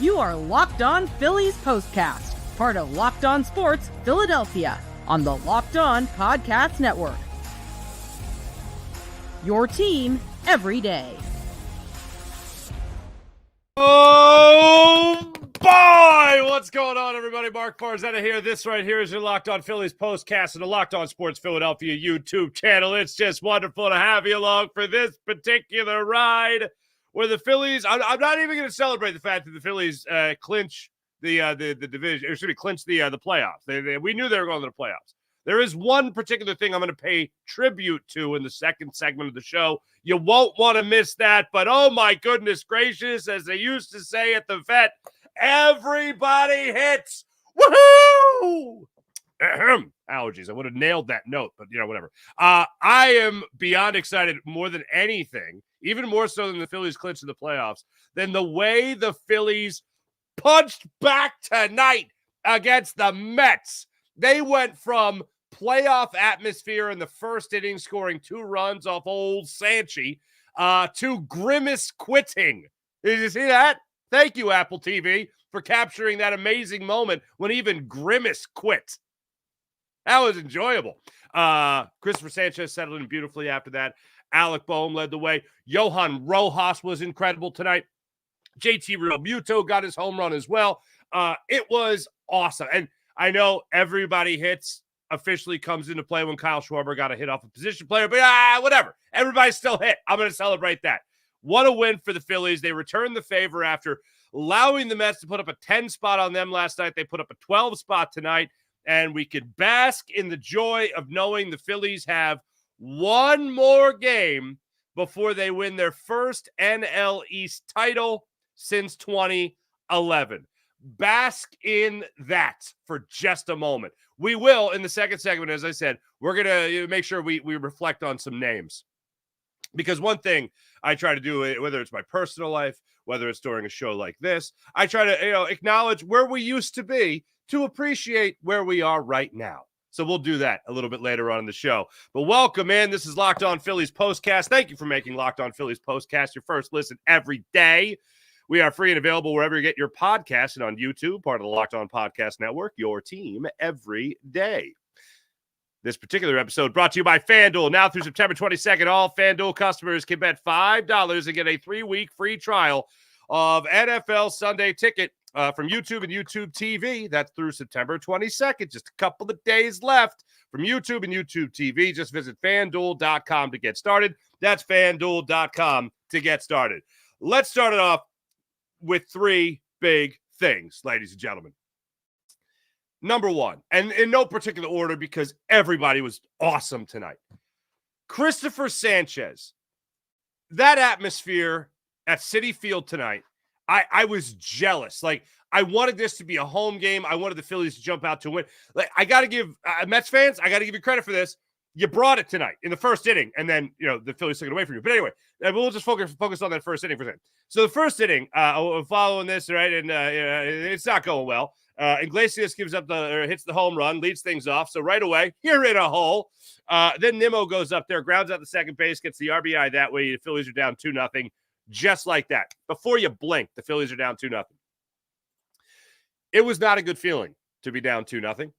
You are Locked On Phillies Postcast, part of Locked On Sports Philadelphia, on the Locked On Podcast Network. Your team every day. Oh, boy! What's going on, everybody? Mark Farzetta here. This right here is your Locked On Phillies Postcast and the Locked On Sports Philadelphia YouTube channel. It's just wonderful to have you along for this particular ride where the Phillies, I'm not even going to celebrate the fact that the Phillies clinch the division, or should we clinch the playoffs. We knew they were going to the playoffs. There is one particular thing I'm going to pay tribute to in the second segment of the show. You won't want to miss that, but oh my goodness gracious, as they used to say at the vet, everybody hits. Woohoo! Allergies. I would have nailed that note, but whatever. I am beyond excited more than anything, even more so than the Phillies clinching the playoffs, than the way the Phillies punched back tonight against the Mets. They went from playoff atmosphere in the first inning, scoring 2 runs off old Sanchy, to grimace quitting. Did you see that? Thank you, Apple TV, for capturing that amazing moment when even grimace quit. That was enjoyable. Cristopher Sanchez settled in beautifully after that. Alec Bohm led the way. Johan Rojas was incredible tonight. JT Realmuto got his home run as well. It was awesome. And I know everybody hits officially comes into play when Kyle Schwarber got a hit off a position player, but whatever. Everybody still hit. I'm going to celebrate that. What a win for the Phillies. They returned the favor after allowing the Mets to put up a 10 spot on them last night. They put up a 12 spot tonight, and we could bask in the joy of knowing the Phillies have one more game before they win their first NL East title since 2011. Bask in that for just a moment. We will, in the second segment, as I said, we're going to make sure we reflect on some names. Because one thing I try to do, whether it's my personal life, whether it's during a show like this, I try to acknowledge where we used to be to appreciate where we are right now. So we'll do that a little bit later on in the show. But welcome in. This is Locked On Phillies Postcast. Thank you for making Locked On Phillies Postcast your first listen every day. We are free and available wherever you get your podcasts and on YouTube, part of the Locked On Podcast Network, your team every day. This particular episode brought to you by FanDuel. Now through September 22nd, all FanDuel customers can bet $5 and get a 3-week free trial of NFL Sunday Ticket from YouTube and YouTube TV. That's through September 22nd. Just a couple of days left from YouTube and YouTube TV. Just visit FanDuel.com to get started. That's FanDuel.com to get started. Let's start it off with 3 big things, ladies and gentlemen. Number one, and in no particular order because everybody was awesome tonight. Cristopher Sanchez. That atmosphere at Citi Field tonight, I was jealous. Like, I wanted this to be a home game. I wanted the Phillies to jump out to win. Like, I got to give Mets fans, I got to give you credit for this. You brought it tonight in the first inning, and then, the Phillies took it away from you. But anyway, we'll just focus on that first inning for a second. So the first inning, following this, right, and it's not going well. Iglesias hits the home run, leads things off. So right away, you're in a hole. Then Nimmo goes up there, grounds out the second base, gets the RBI that way. The Phillies are down 2-0, just like that. Before you blink, the Phillies are down 2-0. It was not a good feeling to be down 2-0.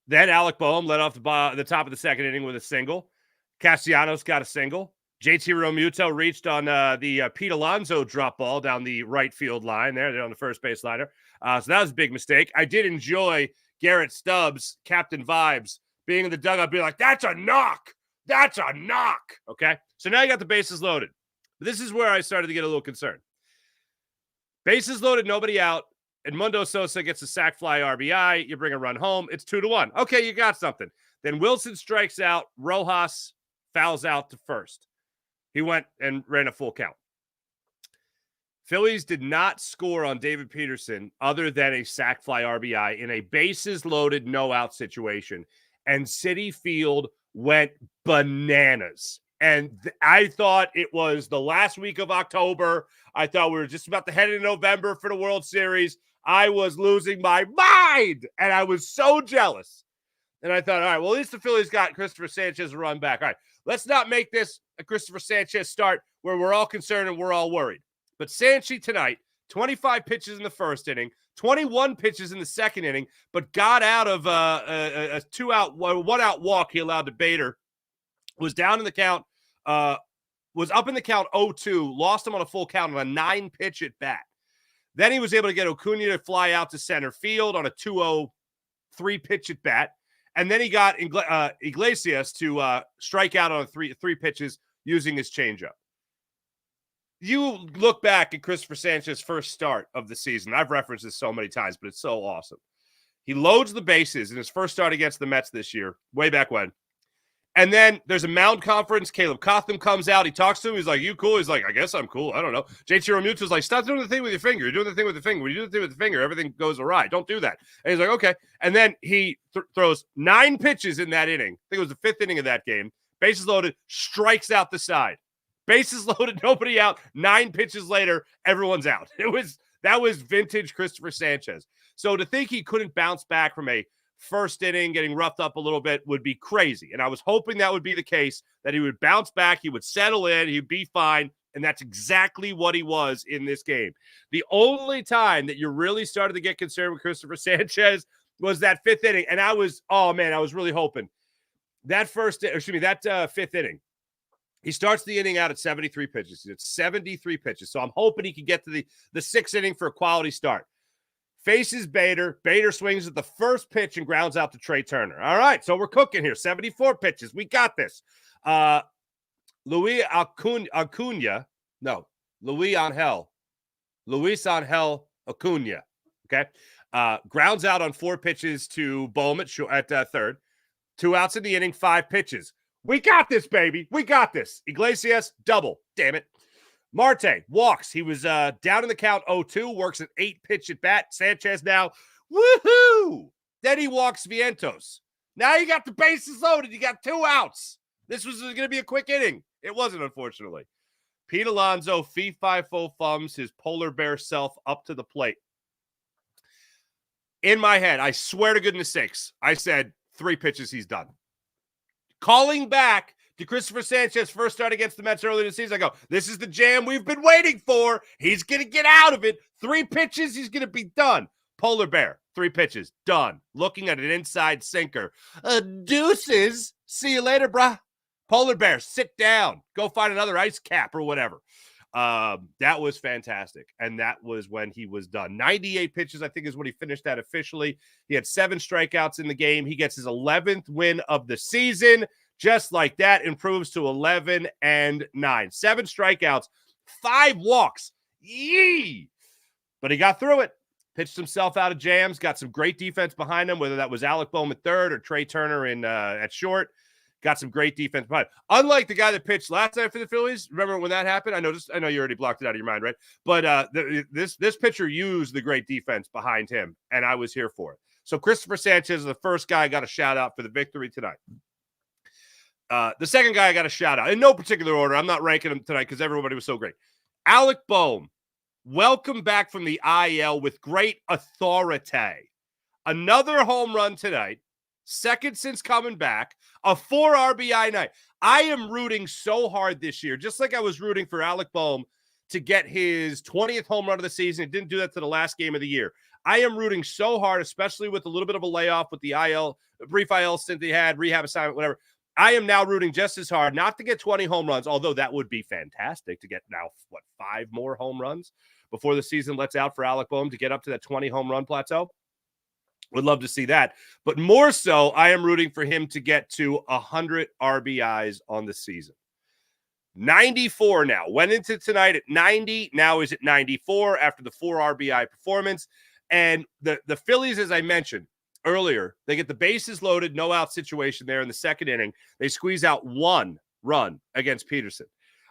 Then Alec Bohm led off the top of the second inning with a single. Castellanos got a single. JT Realmuto reached on the Pete Alonso drop ball down the right field line there. They're on the first base liner. So that was a big mistake. I did enjoy Garrett Stubbs, Captain Vibes, being in the dugout, being like, that's a knock. That's a knock. Okay? So now you got the bases loaded. But this is where I started to get a little concerned. Bases loaded, nobody out. Edmundo Sosa gets a sac fly RBI. You bring a run home. It's 2-1. Okay, you got something. Then Wilson strikes out. Rojas fouls out to first. He went and ran a full count. Phillies did not score on David Peterson other than a sac fly RBI in a bases loaded, no out situation. And Citi Field went bananas. And I thought it was the last week of October. I thought we were just about to head into November for the World Series. I was losing my mind, and I was so jealous. And I thought, all right, well, at least the Phillies got Cristopher Sanchez to run back. All right, let's not make this a Cristopher Sanchez start where we're all concerned and we're all worried. But Sanchy tonight 25 pitches in the first inning, 21 pitches in the second inning, but got out of a 1-out walk he allowed to Bader. Was down in the count, was up in the count 0-2, lost him on a full count on a 9-pitch at bat. Then he was able to get Acuna to fly out to center field on a 2-0 3-pitch at bat. And then he got Iglesias to strike out on three pitches using his changeup. You look back at Cristopher Sanchez's first start of the season. I've referenced this so many times, but it's so awesome. He loads the bases in his first start against the Mets this year, way back when. And then there's a mound conference. Caleb Cotham comes out. He talks to him. He's like, you cool? He's like, I guess I'm cool. I don't know. JT Realmuto's like, stop doing the thing with your finger. You're doing the thing with the finger. When you do the thing with the finger, everything goes awry. Don't do that. And he's like, okay. And then he throws 9 pitches in that inning. I think it was the 5th inning of that game. Bases loaded, strikes out the side. Bases loaded, nobody out. 9 pitches later, everyone's out. That was vintage Cristopher Sanchez. So to think he couldn't bounce back from a first inning, getting roughed up a little bit, would be crazy. And I was hoping that would be the case, that he would bounce back, he would settle in, he'd be fine. And that's exactly what he was in this game. The only time that you really started to get concerned with Cristopher Sanchez was that 5th inning. And I was really hoping that 5th inning. He starts the inning out at 73 pitches. It's 73 pitches. So I'm hoping he can get to the 6th inning for a quality start. Faces Bader. Bader swings at the first pitch and grounds out to Trea Turner. All right, so we're cooking here. 74 pitches. We got this. Luis Angel Acuna. Okay. Grounds out on 4 pitches to Bohm at third. 2 outs in the inning, 5 pitches. We got this, baby. We got this. Iglesias, double. Damn it. Marte walks. He was down in the count 0-2, works an 8-pitch at bat. Sanchez now, woohoo! Then he walks Vientos. Now you got the bases loaded. You got 2 outs. This was going to be a quick inning. It wasn't, unfortunately. Pete Alonso, fee-fi-fo-fums his polar bear self up to the plate. In my head, I swear to goodness sakes, I said 3 pitches, he's done. Calling back to Cristopher Sanchez first start against the Mets earlier this season, I go, this is the jam we've been waiting for. He's going to get out of it. 3 pitches, he's going to be done. Polar bear, 3 pitches, done. Looking at an inside sinker. Deuces. See you later, brah. Polar bear, sit down. Go find another ice cap or whatever. That was fantastic. And that was when he was done. 98 pitches, I think, is when he finished that officially. He had 7 strikeouts in the game. He gets his 11th win of the season. Just like that, improves to 11-9. 7 strikeouts, 5 walks. Yee! But he got through it. Pitched himself out of jams. Got some great defense behind him, whether that was Alec Bohm at third or Trea Turner at short. Got some great defense behind him. Unlike the guy that pitched last night for the Phillies, remember when that happened? I know you already blocked it out of your mind, right? But this pitcher used the great defense behind him, and I was here for it. So Cristopher Sanchez is the first guy I got a shout out for the victory tonight. The second guy I got a shout out in no particular order. I'm not ranking him tonight because everybody was so great. Alec Bohm, welcome back from the IL with great authority. Another home run tonight. Second since coming back, a 4 RBI night. I am rooting so hard this year, just like I was rooting for Alec Bohm to get his 20th home run of the season. He didn't do that to the last game of the year. I am rooting so hard, especially with a little bit of a layoff with the IL, brief IL stint he had, rehab assignment, whatever. I am now rooting just as hard not to get 20 home runs, although that would be fantastic to get now, 5 more home runs before the season lets out for Alec Bohm to get up to that 20 home run plateau. Would love to see that. But more so, I am rooting for him to get to 100 RBIs on the season. 94 now. Went into tonight at 90. Now is at 94 after the 4 RBI performance. And the Phillies, as I mentioned earlier, they get the bases loaded, no out situation there in the second inning. They squeeze out 1 run against Peterson.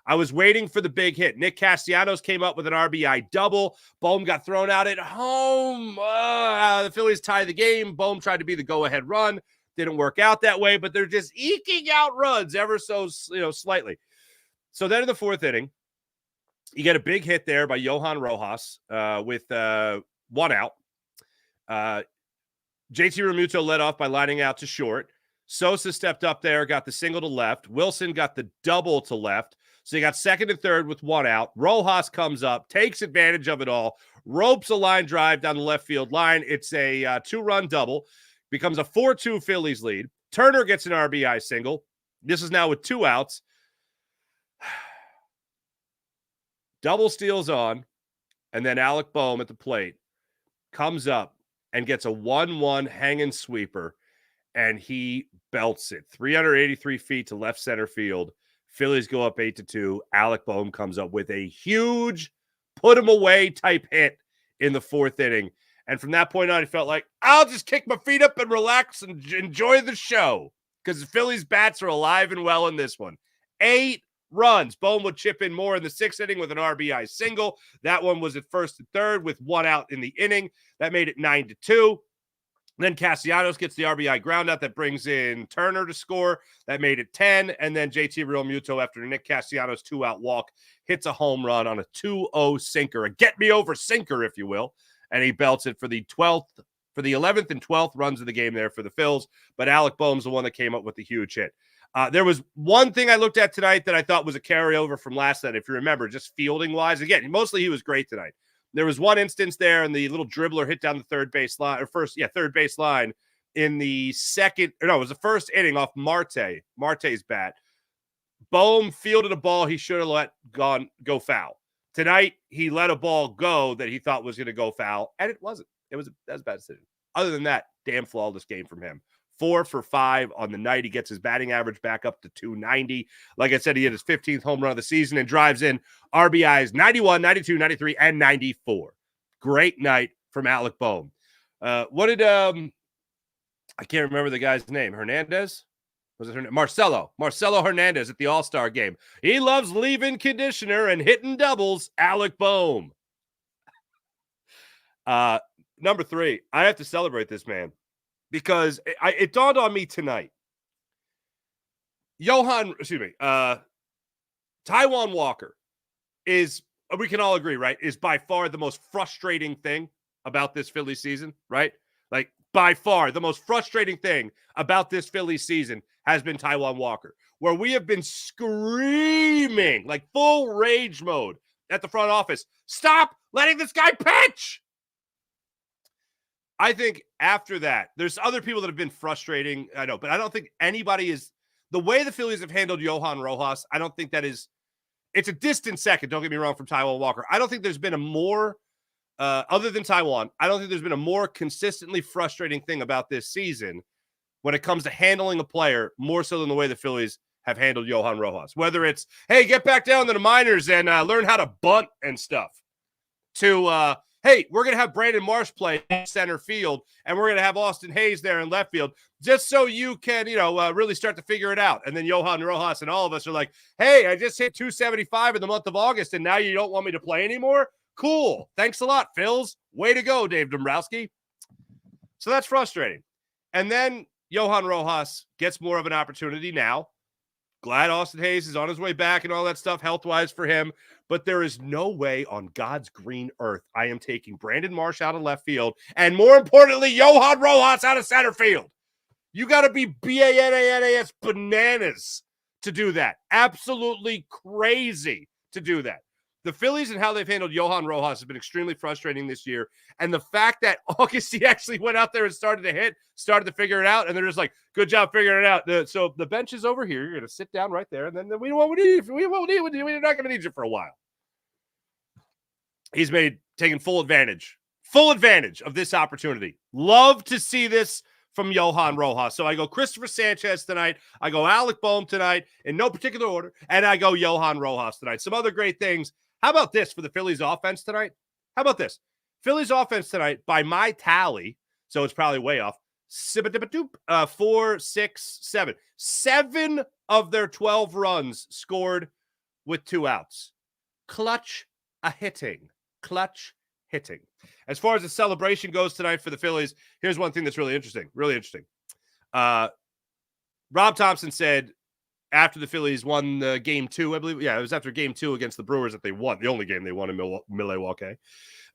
I was waiting for the big hit. Nick Castellanos came up with an RBI double. Bohm got thrown out at home. The Phillies tie the game. Bohm tried to be the go-ahead run. Didn't work out that way, but they're just eking out runs ever so slightly. So then in the 4th inning, you get a big hit there by Johan Rojas with 1 out. JT Realmuto led off by lining out to short. Sosa stepped up there, got the single to left. Wilson got the double to left. So you got second and third with one out. Rojas comes up, takes advantage of it all, ropes a line drive down the left field line. It's a two-run double. Becomes a 4-2 Phillies lead. Turner gets an RBI single. This is now with two outs. Double steals on, and then Alec Bohm at the plate comes up and gets a 1-1 hanging sweeper, and he belts it. 383 feet to left center field. Phillies go up 8-2. Alec Bohm comes up with a huge put-him-away type hit in the fourth inning. And from that point on, it felt like, I'll just kick my feet up and relax and enjoy the show because the Phillies' bats are alive and well in this one. 8 runs. Bohm would chip in more in the sixth inning with an RBI single. That one was at first and third with one out in the inning. That made it 9-2. Then Castellanos gets the RBI ground out that brings in Turner to score. That made it 10. And then JT Realmuto, after Nick Castellanos' two-out walk, hits a home run on a 2-0 sinker, a get-me-over sinker, if you will. And he belts it for the 11th and 12th runs of the game there for the Phils. But Alec Bohm's the one that came up with the huge hit. There was one thing I looked at tonight that I thought was a carryover from last night, if you remember, just fielding-wise. Again, mostly he was great tonight. There was one instance there, and the little dribbler hit down the third base line in the first inning off Marte's bat. Bohm fielded a ball he should have let go foul. Tonight, he let a ball go that he thought was going to go foul, and it wasn't. That was a bad decision. Other than that, damn flawless game from him. 4 for 5 on the night. He gets his batting average back up to 290. Like I said, he hit his 15th home run of the season and drives in RBIs 91, 92, 93, and 94. Great night from Alec Bohm. What did I can't remember the guy's name. Hernandez? Was it Marcelo Hernandez at the All-Star game. He loves leaving conditioner and hitting doubles. Alec Bohm. Number 3, I have to celebrate this man because it dawned on me tonight. Taijuan Walker is, we can all agree, right, is by far the most frustrating thing about this Phillies season, right? Like, by far, the most frustrating thing about this Phillies season has been Taijuan Walker, where we have been screaming, like full rage mode at the front office. Stop letting this guy pitch! I think after that, there's other people that have been frustrating, I know, but I don't think anybody is, the way the Phillies have handled Johan Rojas, I don't think that is, it's a distant second, don't get me wrong, from Taijuan Walker. I don't think there's been a more, other than Taijuan, I don't think there's been a more consistently frustrating thing about this season when it comes to handling a player, more so than the way the Phillies have handled Johan Rojas. Whether it's, hey, get back down to the minors and learn how to bunt and stuff, to, hey, we're going to have Brandon Marsh play in center field, and we're going to have Austin Hayes there in left field, just so you can, really start to figure it out. And then Johan Rojas and all of us are like, hey, I just hit 275 in the month of August, and now you don't want me to play anymore? Cool. Thanks a lot, Phils. Way to go, Dave Dombrowski. So that's frustrating. And then Johan Rojas gets more of an opportunity now. Glad Austin Hayes is on his way back and all that stuff health-wise for him. But there is no way on God's green earth I am taking Brandon Marsh out of left field and, more importantly, Johan Rojas out of center field. You got to be B-A-N-A-N-A-S bananas to do that. Absolutely crazy to do that. The Phillies and how they've handled Johan Rojas has been extremely frustrating this year. And the fact that August he actually went out there and started to figure it out, and they're just like, good job figuring it out. So the bench is over here. You're going to sit down right there, and then we won't need you. We're not going to need you for a while. He's taken full advantage of this opportunity. Love to see this from Johan Rojas. So I go Cristopher Sanchez tonight. I go Alec Bohm tonight in no particular order. And I go Johan Rojas tonight. Some other great things. How about this for the Phillies offense tonight? How about this? Phillies offense tonight, by my tally, so it's probably way off, 4, 6, 7. 7 of their 12 runs scored with 2 outs. Clutch hitting. As far as the celebration goes tonight for the Phillies, here's one thing that's really interesting. Rob Thompson said after the Phillies won game 2, I believe. Yeah, it was after game 2 against the Brewers that they won. The only game they won in Milwaukee.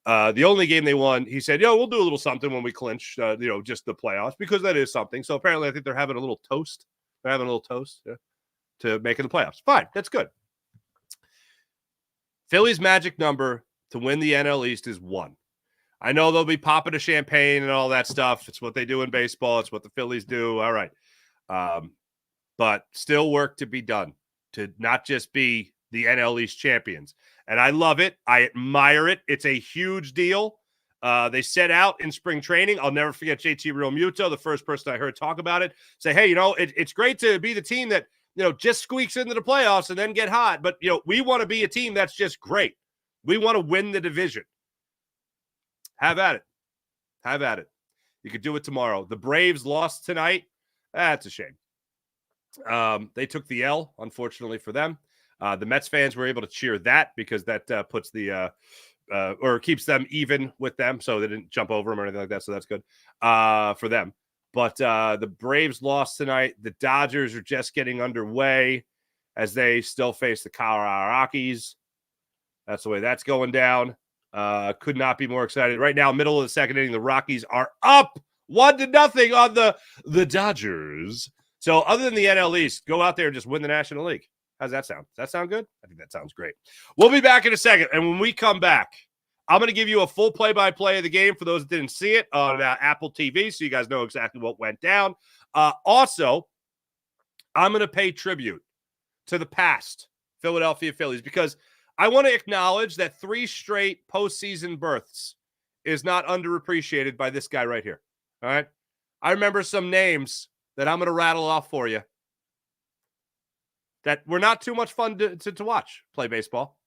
The only game they won, he said, we'll do a little something when we clinch, just the playoffs, because that is something. So apparently I think they're having a little toast. To making the playoffs. Fine. That's good. Phillies' magic number to win the NL East is 1. I know they'll be popping a champagne and all that stuff. It's what they do in baseball. It's what the Phillies do. All right. But still work to be done to not just be the NL East champions. And I love it. I admire it. It's a huge deal. They set out in spring training. I'll never forget JT Realmuto, the first person I heard talk about it, say, hey, it's great to be the team that, just squeaks into the playoffs and then get hot. But, we want to be a team that's just great. We want to win the division. Have at it. Have at it. You could do it tomorrow. The Braves lost tonight. That's a shame. They took the L, unfortunately for them. The Mets fans were able to cheer that because that puts the or keeps them even with them, so they didn't jump over them or anything like that, so that's good for them. But the Braves lost tonight. The Dodgers are just getting underway as they still face the Colorado Rockies. That's the way that's going down. Could not be more excited. Right now, middle of the second inning, the Rockies are up 1-0 on the Dodgers. So other than the NL East, go out there and just win the National League. How's that sound? Does that sound good? I think that sounds great. We'll be back in a second. And when we come back, I'm going to give you a full play-by-play of the game for those that didn't see it on Apple TV, so you guys know exactly what went down. Also, I'm going to pay tribute to the past Philadelphia Phillies because I want to acknowledge that 3 straight postseason berths is not underappreciated by this guy right here. All right? I remember some names that I'm going to rattle off for you that were not too much fun to watch play baseball.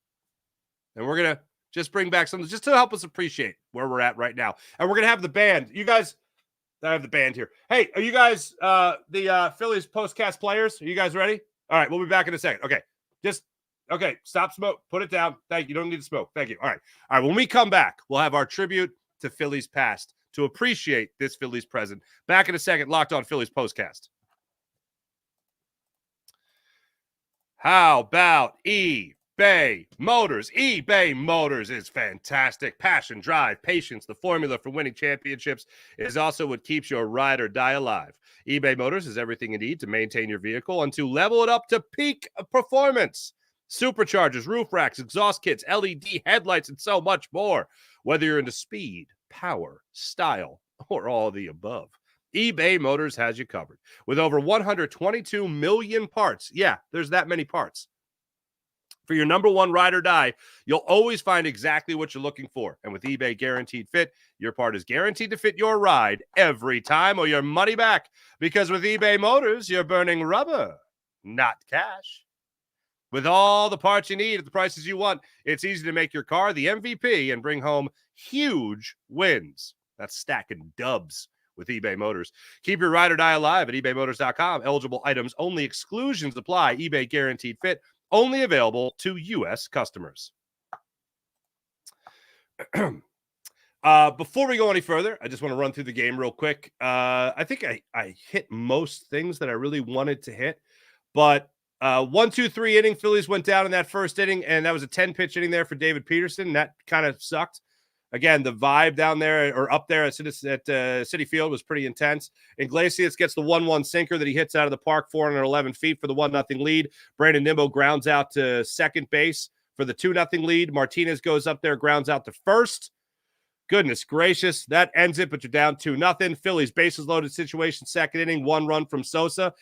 And we're going to just bring back something just to help us appreciate where we're at right now. And we're going to have the band. You guys, I have the band here. Hey, are you guys the Phillies Postcast players? Are you guys ready? All right, we'll be back in a second. Okay, stop smoke. Put it down. Thank you. You don't need to smoke. Thank you. All right, when we come back, we'll have our tribute to Phillies past to appreciate this Phillies present. Back in a second, Locked On Phillies Postcast. How about eBay Motors? eBay Motors is fantastic. Passion, drive, patience, the formula for winning championships is also what keeps your ride or die alive. eBay Motors is everything you need to maintain your vehicle and to level it up to peak performance. Superchargers, roof racks, exhaust kits, LED headlights, and so much more. Whether you're into speed, power, style, or all the above, eBay Motors has you covered. With over 122 million parts. Yeah, there's that many parts. For your number one ride or die, you'll always find exactly what you're looking for. And with eBay Guaranteed Fit, your part is guaranteed to fit your ride every time or your money back. Because with eBay Motors, you're burning rubber, not cash. With all the parts you need at the prices you want, it's easy to make your car the MVP and bring home huge wins. That's stacking dubs with eBay Motors. Keep your ride or die alive at ebaymotors.com. Eligible items only. Exclusions apply. eBay Guaranteed Fit. Only available to U.S. customers. Before we go any further, I just want to run through the game real quick. I think I hit most things that I really wanted to hit. But 1-2-3 inning, Phillies went down in that first inning, and that was a 10-pitch inning there for David Peterson. That kind of sucked. Again, the vibe down there or up there at Citi Field was pretty intense. Iglesias gets the 1-1 sinker that he hits out of the park 411 feet for the 1-0 lead. Brandon Nimmo grounds out to second base for the 2-0 lead. Martinez goes up there, grounds out to first. Goodness gracious, that ends it, but you're down 2-0. Phillies bases loaded situation, second inning, 1 run from Sosa.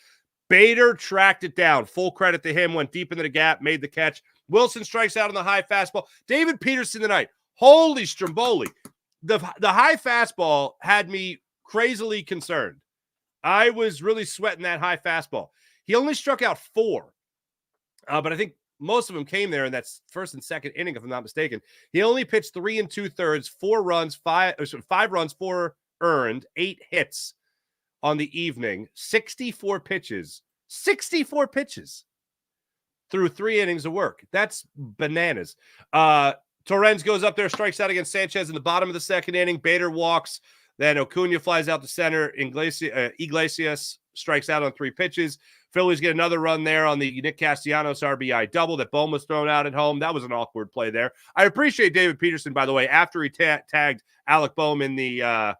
Bader tracked it down. Full credit to him, went deep into the gap, made the catch. Wilson strikes out on the high fastball. David Peterson tonight. Holy Stromboli. The high fastball had me crazily concerned. I was really sweating that high fastball. He only struck out 4, but I think most of them came there in that first and second inning, if I'm not mistaken. He only pitched 3 2/3, 4 runs, 5 runs, 4 earned, 8 hits on the evening, 64 pitches through 3 innings of work. That's bananas. Torrens goes up there, strikes out against Sanchez in the bottom of the second inning. Bader walks. Then Acuna flies out to center. Iglesias strikes out on 3 pitches. Phillies get another run there on the Nick Castellanos RBI double that Bohm was thrown out at home. That was an awkward play there. I appreciate David Peterson, by the way, after he tagged Alec Bohm in the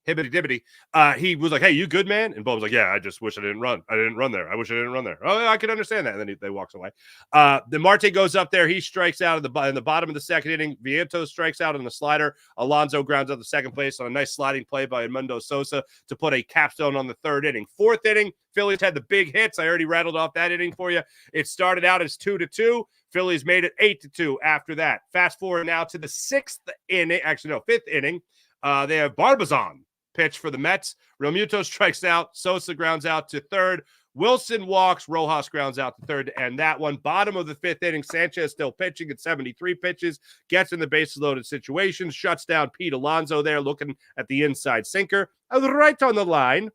hibbity-dibbity, he was like, hey, you good, man? And Bohm's like, yeah, I just wish I didn't run. I didn't run there. I wish I didn't run there. Oh, yeah, I can understand that. And then they walks away. Then Marte goes up there. He strikes out in the bottom of the second inning. Vientos strikes out on the slider. Alonso grounds out the second place on a nice sliding play by Edmundo Sosa to put a capstone on the third inning. Fourth inning, Phillies had the big hits. I already rattled off that inning for you. It started out as 2-2. Phillies made it 8-2 after that. Fast forward now to the fifth inning. They have Barbazon pitch for the Mets. Realmuto strikes out. Sosa grounds out to third. Wilson walks. Rojas grounds out to third to end that one. Bottom of the fifth inning, Sanchez still pitching at 73 pitches. Gets in the bases loaded situation. Shuts down Pete Alonso there looking at the inside sinker. Right on the line.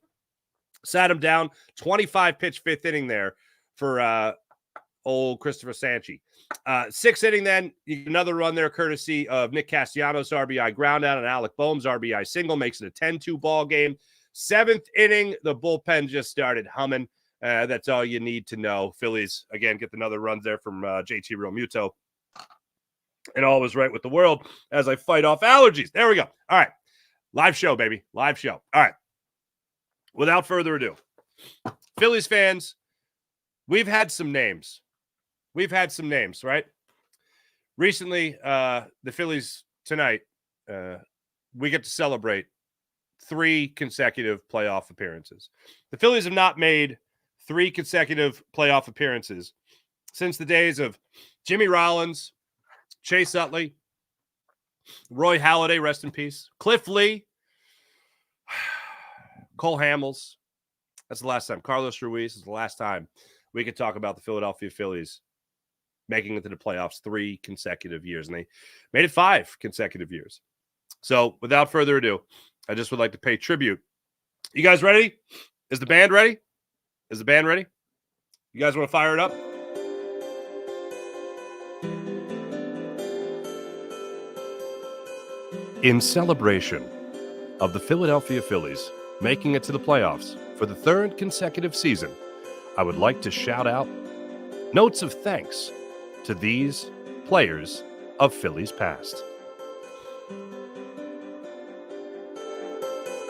Sat him down. 25-pitch fifth inning there for old Cristopher Sanchez. Sixth inning, then you get another run there, courtesy of Nick Castellanos RBI ground out and Alec Bohm's RBI single makes it a 10-2 ball game. Seventh inning, the bullpen just started humming. That's all you need to know. Phillies again get another run there from JT Realmuto, and all was right with the world as I fight off allergies. There we go. All right, live show, baby, live show. All right, without further ado, Phillies fans, we've had some names. Right? Recently, the Phillies tonight, we get to celebrate 3 consecutive playoff appearances. The Phillies have not made 3 consecutive playoff appearances since the days of Jimmy Rollins, Chase Utley, Roy Halladay, rest in peace, Cliff Lee, Cole Hamels. That's the last time. Carlos Ruiz is the last time we could talk about the Philadelphia Phillies making it to the playoffs 3 consecutive years. And they made it 5 consecutive years. So without further ado, I just would like to pay tribute. You guys ready? Is the band ready? You guys want to fire it up? In celebration of the Philadelphia Phillies making it to the playoffs for the 3rd consecutive season, I would like to shout out notes of thanks to these players of Phillies past.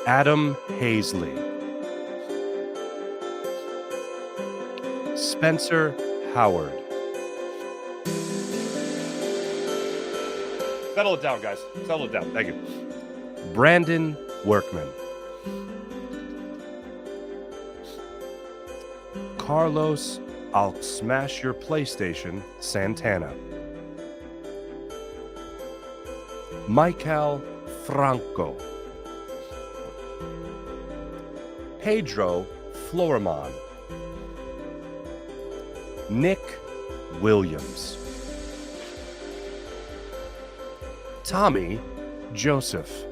Adam Hazley, Spencer Howard. Settle it down, guys. Settle it down. Thank you. Brandon Workman. Carlos, I'll smash your PlayStation, Santana. Michael Franco. Pedro Florimon. Nick Williams. Tommy Joseph.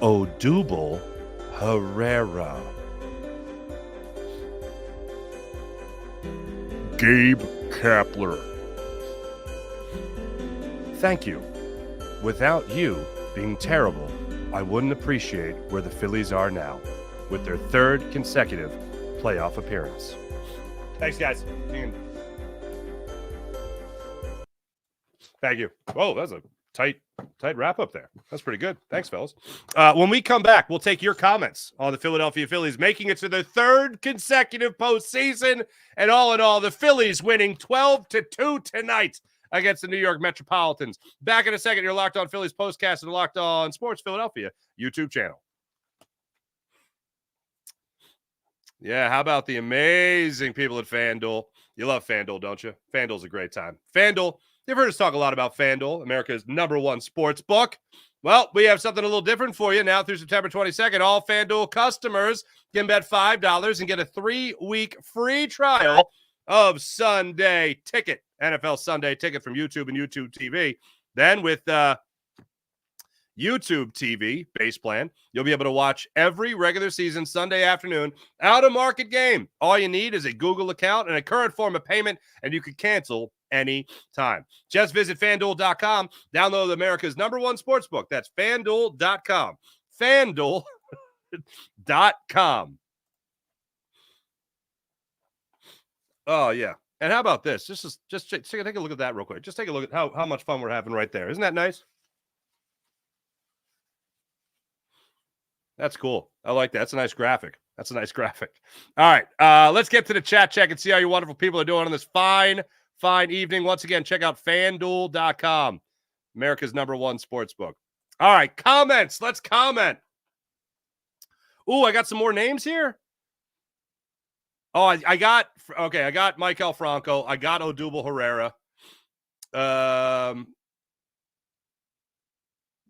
Odubel Herrera. Gabe Kapler. Thank you. Without you being terrible, I wouldn't appreciate where the Phillies are now with their 3rd consecutive playoff appearance. Thanks, guys. Thank you. Whoa, that's a tight wrap up there. That's pretty good. Thanks, fellas. When we come back, we'll take your comments on the Philadelphia Phillies making it to their 3rd consecutive postseason. And all in all, the Phillies winning 12-2 tonight against the New York Metropolitans. Back in a second, you're Locked On Phillies Postcast and Locked On Sports Philadelphia YouTube channel. Yeah, how about the amazing people at FanDuel? You love FanDuel, don't you? FanDuel's a great time. FanDuel, you've heard us talk a lot about FanDuel, America's #1 sports book. Well, we have something a little different for you now through September 22nd. All FanDuel customers can bet $5 and get a 3-week free trial of Sunday Ticket, NFL Sunday Ticket from YouTube and YouTube TV. Then with YouTube TV base plan, you'll be able to watch every regular season Sunday afternoon out-of-market game. All you need is a Google account and a current form of payment, and you can cancel any time. Just visit FanDuel.com. Download America's #1 sportsbook. That's FanDuel.com. FanDuel.com. Oh, yeah. And how about this? Just take a look at that real quick. Just take a look at how much fun we're having right there. Isn't that nice? That's cool. I like that. That's a nice graphic. All right. Let's get to the chat check and see how you wonderful people are doing on this fine evening. Once again, check out FanDuel.com, America's #1 sportsbook. All right. Comments. Let's comment. Ooh, I got some more names here. Oh, I got Michael Franco. I got Odubel Herrera.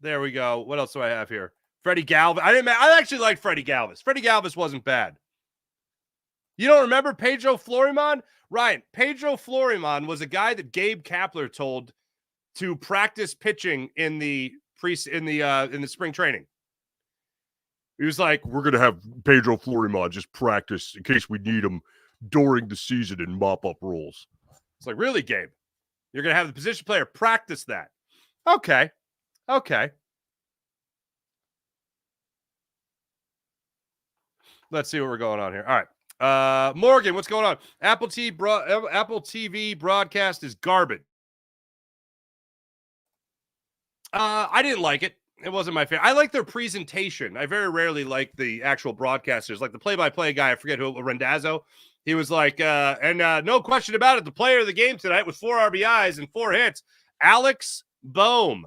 There we go. What else do I have here? Freddie Galvis. I actually liked Freddie Galvis. Freddie Galvis wasn't bad. You don't remember Pedro Floriman? Ryan, Pedro Floriman was a guy that Gabe Kapler told to practice pitching in the spring training. He was like, we're going to have Pedro Floriman just practice in case we need him during the season and mop up roles. It's like, really, Gabe? You're going to have the position player practice that? Okay. Let's see what we're going on here. All right. Morgan, what's going on? Apple TV broadcast is garbage. I didn't like it. It wasn't my favorite. I like their presentation. I very rarely like the actual broadcasters, like the play-by-play guy. I forget who, Rendazzo. He was like, no question about it, the player of the game tonight with 4 RBIs and 4 hits, Alec Bohm.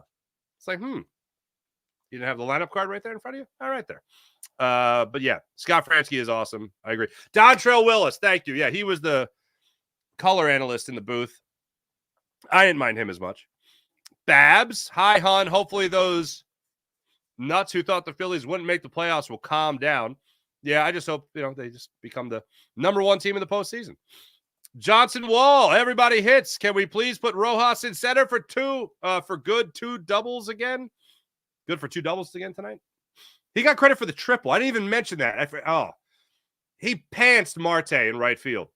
It's like, You didn't have the lineup card right there in front of you? All right there. But yeah, Scott Fransky is awesome. I agree. Dontrell Willis, thank you. Yeah, he was the color analyst in the booth. I didn't mind him as much. Babs, hi, hon. Hopefully those nuts who thought the Phillies wouldn't make the playoffs will calm down. Yeah, I just hope, they just become the #1 team in the postseason. Johnson Wall, everybody hits. Can we please put Rojas in center for good 2 doubles again? Good for 2 doubles again tonight? He got credit for the triple. I didn't even mention that. He pantsed Marte in right field.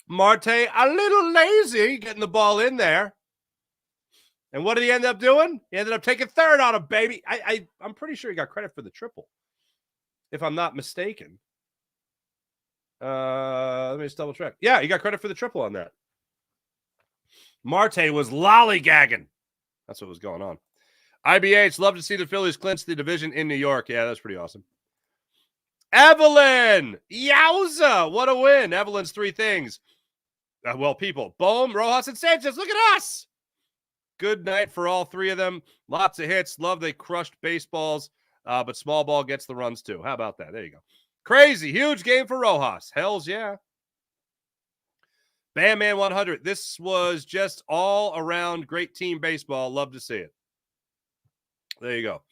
Marte, a little lazy, getting the ball in there. And what did he end up doing? He ended up taking third on him, baby. I'm pretty sure he got credit for the triple, if I'm not mistaken. Let me just double check. Yeah, he got credit for the triple on that. Marte was lollygagging. That's what was going on. IBH, love to see the Phillies clinch the division in New York. Yeah, that's pretty awesome. Evelyn, yowza, what a win. Evelyn's 3 things. People, Bohm, Rojas, and Sanchez. Look at us. Good night for all 3 of them. Lots of hits. Love they crushed baseballs, but small ball gets the runs too. How about that? There you go. Crazy. Huge game for Rojas. Hells yeah. Bam Man 100. This was just all around great team baseball. Love to see it. There you go.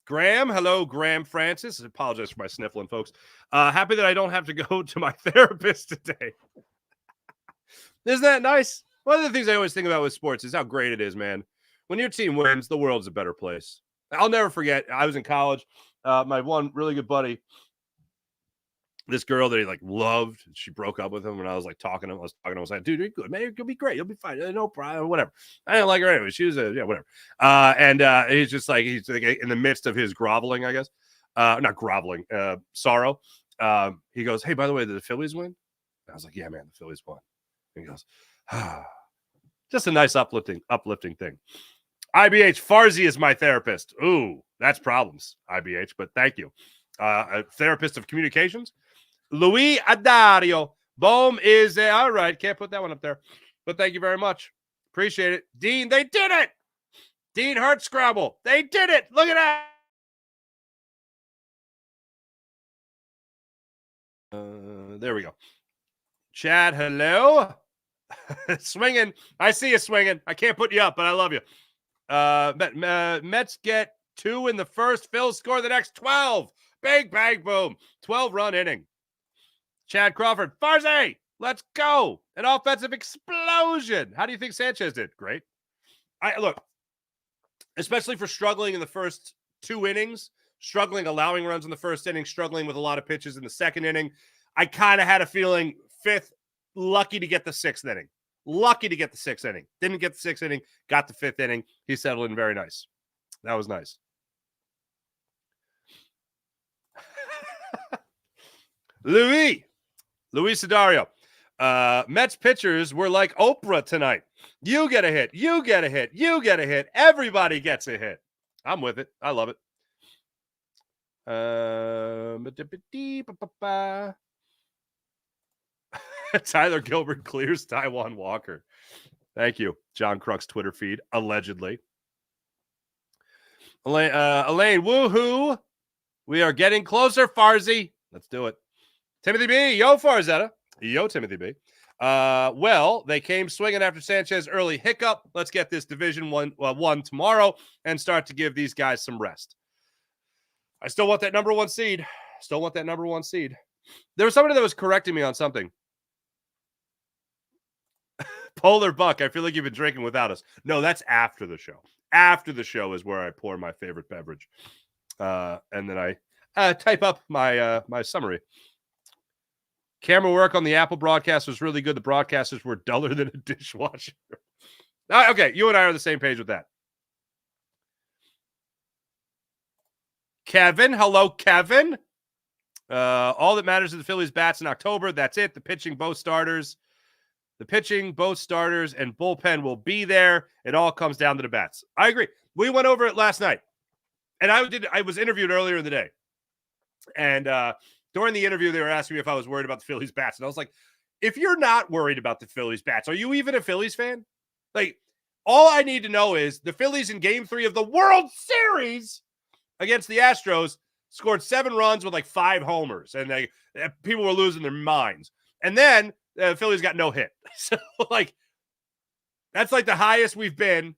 Graham. Hello, Graham Francis. I apologize for my sniffling, folks. Happy that I don't have to go to my therapist today. Isn't that nice? One of the things I always think about with sports is how great it is, man. When your team wins, the world's a better place. I'll never forget. I was in college. My one really good buddy, this girl that he loved, she broke up with him when I was talking to him. I was like, dude, you're good, man. You'll be great. You'll be fine. No problem. Whatever. I didn't like her anyway. She was whatever. And he's just he's in the midst of his groveling, I guess. Not groveling, sorrow. He goes, hey, by the way, did the Phillies win? I was like, yeah, man, the Phillies won. And he goes, just a nice uplifting thing. IBH, Farzi is my therapist. Ooh, that's problems, IBH, but thank you. A therapist of communications. Luis Adario. Bohm is all right. Can't put that one up there, but thank you very much. Appreciate it. Dean, they did it. Dean Hurt Scrabble. They did it. Look at that. There we go. Chad, hello. Swinging. I see you swinging. I can't put you up, but I love you. Mets get 2 in the first. Phil score the next 12. Bang, bang, boom. 12-run inning. Chad Crawford. Farzi, let's go. An offensive explosion. How do you think Sanchez did? Great. Look, especially for struggling in the first 2 innings, struggling allowing runs in the first inning, struggling with a lot of pitches in the second inning. I kind of had a feeling 5th, lucky to get the 6th inning. Lucky to get the 6th inning. Didn't get the 6th inning, got the 5th inning. He settled in very nice. That was nice. Luis Sidario. Mets pitchers were like Oprah tonight. You get a hit. You get a hit. You get a hit. Everybody gets a hit. I'm with it. I love it. Tyler Gilbert clears Taiwan Walker. Thank you. John Kruk's Twitter feed, allegedly. Elaine, woohoo. We are getting closer, Farzy. Let's do it. Timothy B. Yo, Farzetta. Yo, Timothy B. Well, they came swinging after Sanchez early hiccup. Let's get this division one tomorrow and start to give these guys some rest. I still want that number one seed. There was somebody that was correcting me on something. Polar Buck, I feel like you've been drinking without us. No, that's after the show. After the show is where I pour my favorite beverage. And then I type up my my summary. Camera work on the Apple broadcast was really good. The broadcasters were duller than a dishwasher. Okay, you and I are on the same page with that. Kevin, hello, Kevin. All that matters is the Phillies bats in October. That's it. The pitching, both starters, and bullpen will be there. It all comes down to the bats. I agree. We went over it last night, and I was interviewed earlier in the day, and during the interview, they were asking me if I was worried about the Phillies bats. And I was like, if you're not worried about the Phillies bats, are you even a Phillies fan? Like, all I need to know is the Phillies in Game 3 of the World Series against the Astros scored 7 runs with like 5 homers. And people were losing their minds. And then the Phillies got no hit. So, like, that's like the highest we've been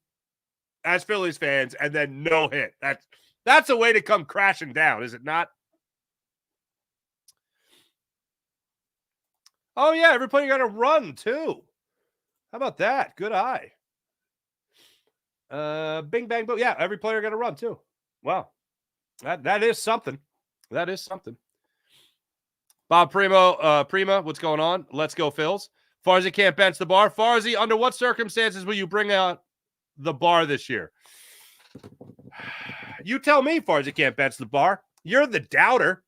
as Phillies fans. And then no hit. That's a way to come crashing down, is it not? Oh, yeah, every player got a run, too. How about that? Good eye. Bing, bang, boom. Yeah, every player got a run, too. Wow. That is something. That is something. Bob Prima, what's going on? Let's go, Phils. Farzy can't bench the bar. Farzy, under what circumstances will you bring out the bar this year? You tell me, Farzy can't bench the bar. You're the doubter.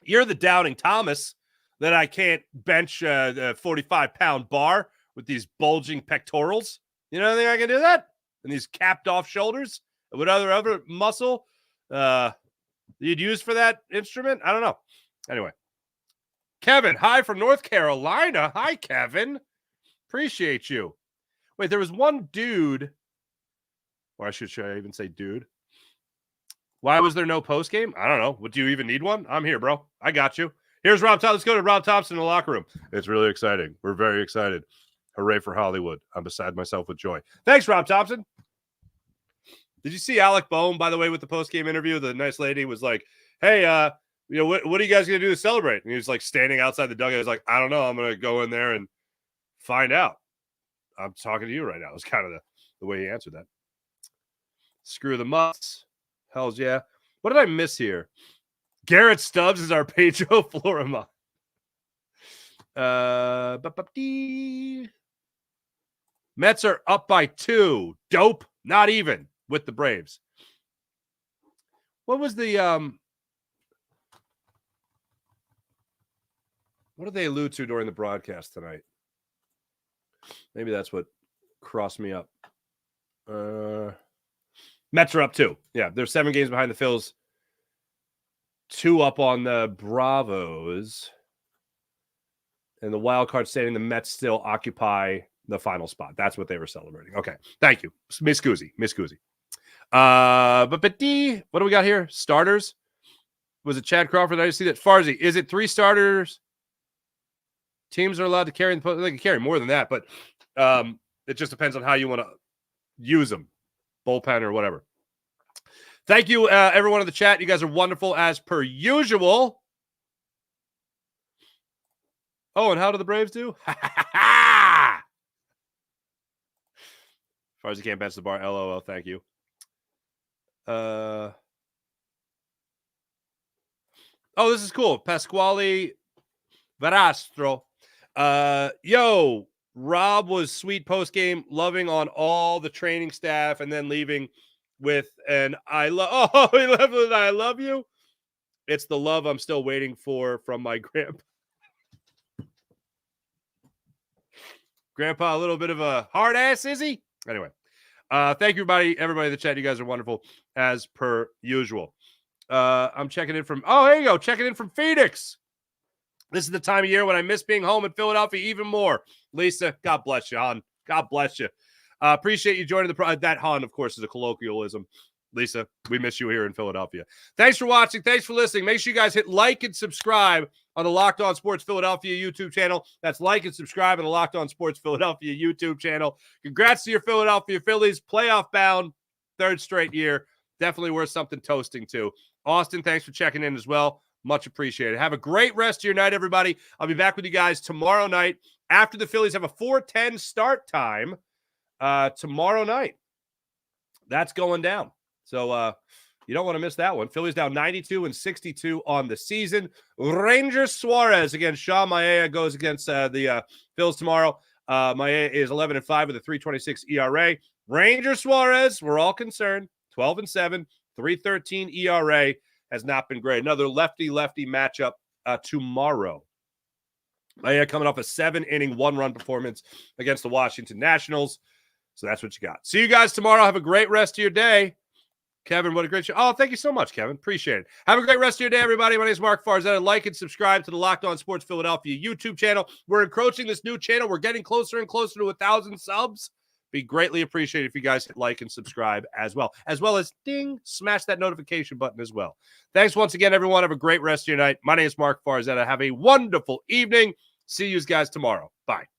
You're the doubting Thomas. That I can't bench a 45-pound bar with these bulging pectorals. You don't think I can do that? And these capped-off shoulders? What other muscle you'd use for that instrument? I don't know. Anyway. Kevin, hi from North Carolina. Hi, Kevin. Appreciate you. Wait, there was one dude. Or should I even say dude? Why was there no postgame? I don't know. Would you even need one? I'm here, bro. I got you. Here's Rob Thompson. Let's go to Rob Thompson in the locker room. It's really exciting. We're very excited. Hooray for Hollywood. I'm beside myself with joy. Thanks, Rob Thompson. Did you see Alec Bohm, by the way, with the post-game interview? The nice lady was like, hey, what are you guys going to do to celebrate? And he was like standing outside the dugout. He was like, I don't know. I'm going to go in there and find out. I'm talking to you right now. It was kind of the way he answered that. Screw the mutts. Hells yeah. What did I miss here? Garrett Stubbs is our Pedro Florima. Mets are up by 2. Dope. Not even with the Braves. What was the what did they allude to during the broadcast tonight? Maybe that's what crossed me up. Mets are up 2. Yeah, they're 7 games behind the Phils. 2 up on the Bravos. And the wild card standing, the Mets still occupy the final spot. That's what they were celebrating. Okay. Thank you. Miss Guzzi. What do we got here? Starters? Was it Chad Crawford? I just see that. Farzy, is it 3 starters? Teams are allowed to carry. They can carry more than that, but it just depends on how you want to use them. Bullpen or whatever. Thank you, everyone in the chat. You guys are wonderful as per usual. Oh, and how do the Braves do? Farzy can't bench the bar. LOL. Thank you. Oh, this is cool. Pasquale Verastro. Yo, Rob was sweet post-game, loving on all the training staff, and then leaving with an I love you. It's the love I'm still waiting for from my grandpa. Grandpa, a little bit of a hard ass, is he? Anyway, thank you, everybody in the chat. You guys are wonderful as per usual. I'm checking in from, there you go, checking in from Phoenix. This is the time of year when I miss being home in Philadelphia even more. Lisa, God bless you, hon. God bless you. Appreciate you joining that hon, of course, is a colloquialism. Lisa, we miss you here in Philadelphia. Thanks for watching. Thanks for listening. Make sure you guys hit like and subscribe on the Locked On Sports Philadelphia YouTube channel. That's like and subscribe on the Locked On Sports Philadelphia YouTube channel. Congrats to your Philadelphia Phillies. Playoff bound, third straight year. Definitely worth something toasting to. Austin, thanks for checking in as well. Much appreciated. Have a great rest of your night, everybody. I'll be back with you guys tomorrow night after the Phillies have a 4:10 start time tomorrow night. That's going down. So you don't want to miss that one. Phillies down 92-62 on the season. Ranger Suarez against Sean Maea goes against the Phils tomorrow. Maea is 11-5 with a 3.26 ERA. Ranger Suarez, we're all concerned. 12-7, 3.13 ERA. Has not been great. Another lefty-lefty matchup tomorrow. Maea coming off a 7-inning, 1-run performance against the Washington Nationals. So that's what you got. See you guys tomorrow. Have a great rest of your day. Kevin, what a great show. Oh, thank you so much, Kevin. Appreciate it. Have a great rest of your day, everybody. My name is Mark Farzetta. Like and subscribe to the Locked On Sports Philadelphia YouTube channel. We're encroaching this new channel. We're getting closer and closer to 1,000 subs. Be greatly appreciated if you guys hit like and subscribe as well as ding, smash that notification button as well. Thanks once again, everyone. Have a great rest of your night. My name is Mark Farzetta. Have a wonderful evening. See you guys tomorrow. Bye.